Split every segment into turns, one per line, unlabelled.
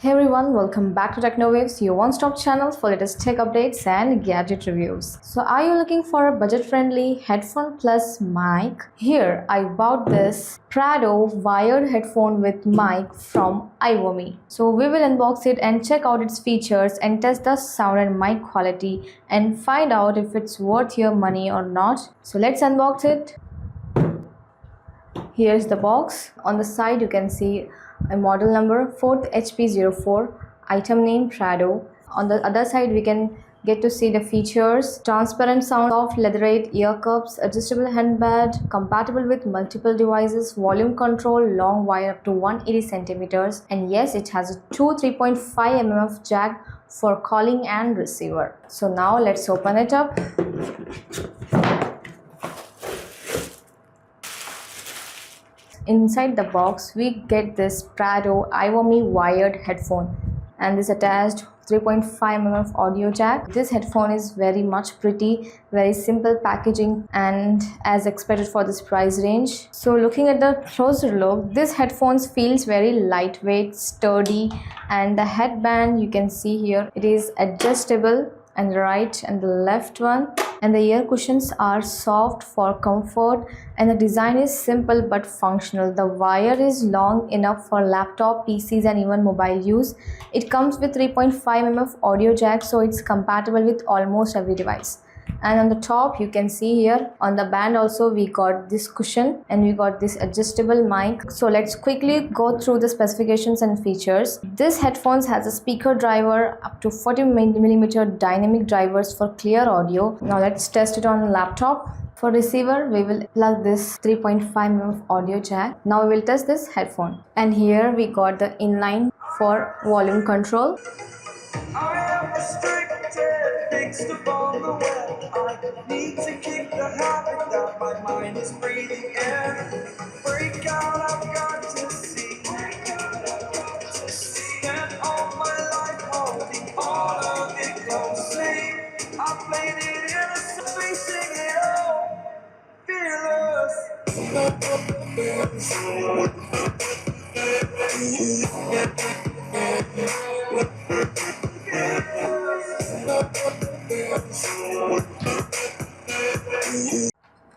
Hey everyone, welcome back to TechnoWaves, your one-stop channel for latest tech updates and gadget reviews. So are you looking for a budget-friendly headphone plus mic? Here I bought this Prado wired headphone with mic from iVoomy. So we will unbox it and check out its features and test the sound and mic quality and find out if it's worth your money or not. So let's unbox it. Here's the box. On the side you can see a model number 4th HP04, item name Prado. On the other side we can get to see the features: transparent sound, soft leatherette ear cups, adjustable handband, compatible with multiple devices, volume control, long wire up to 180 centimeters, and yes, it has a 3.5 mm jack for calling and receiver. So now let's open it up. Inside the box we get this Prado iVoomy wired headphone and this attached 3.5 mm audio jack. This headphone is very much pretty, very simple packaging and as expected for this price range. So looking at the closer look, this headphones feels very lightweight, sturdy, and the headband you can see here, it is adjustable, and the right and the left one, and the ear cushions are soft for comfort, and the design is simple but functional. The wire is long enough for laptop, PCs and even mobile use. It comes with 3.5 mm audio jack, so it's compatible with almost every device. And on the top you can see here on the band also we got this cushion and we got this adjustable mic. So let's quickly go through the specifications and features. This headphones has a speaker driver, up to 40mm dynamic drivers for clear audio. Now let's test it on laptop. For receiver we will plug this 3.5 mm audio jack. Now we will test this headphone, and here we got the inline for volume control.
I am restricted, fixed upon the web. I need to kick the habit that my mind is breathing in. Break out, I've got to see. Spent all my life holding all of it closely. I played it innocent, facing it all, fearless.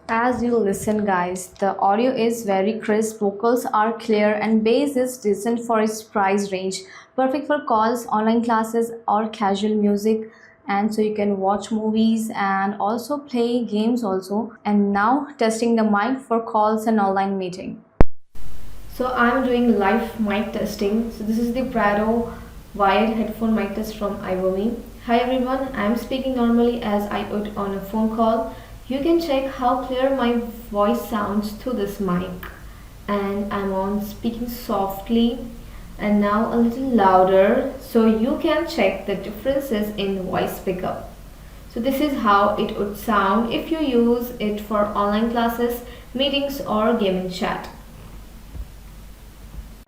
As you listen guys, the audio is very crisp, vocals are clear, and bass is decent for its price range. Perfect for calls, online classes or casual music, and so you can watch movies and also play games also. And now testing the mic for calls and online meeting. So I'm doing live mic testing. So this is the Prado wired headphone mic test from iVoomy. Hi everyone, I'm speaking normally as I would on a phone call. You can check how clear my voice sounds through this mic, and I'm on speaking softly and now a little louder, so you can check the differences in voice pickup. So this is how it would sound if you use it for online classes, meetings or gaming chat.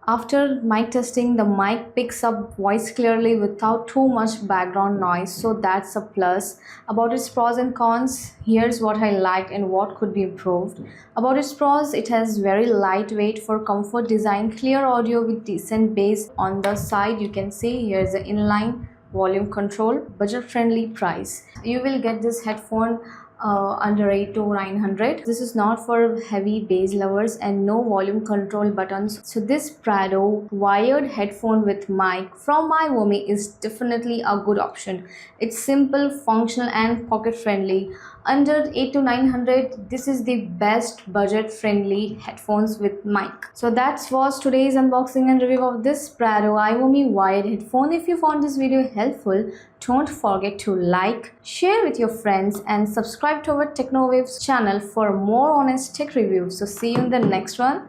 After mic testing, the mic picks up voice clearly without too much background noise, so that's a plus. About its pros and cons, here's what I liked and what could be improved. About its pros, it has very lightweight for comfort design, clear audio with decent bass. On the side you can see here's the inline volume control, budget friendly price. You will get this headphone under 8 to 900. This is not for heavy bass lovers, and no volume control buttons. So this Prado wired headphone with mic from iVoomy is definitely a good option. It's simple, functional and pocket friendly. Under 8 to 900, this is the best budget friendly headphones with mic. So that was today's unboxing and review of this Prado iVoomy wired headphone. If you found this video helpful, don't forget to like, share with your friends and subscribe to our TechnoWaves channel for more honest tech reviews. So see you in the next one.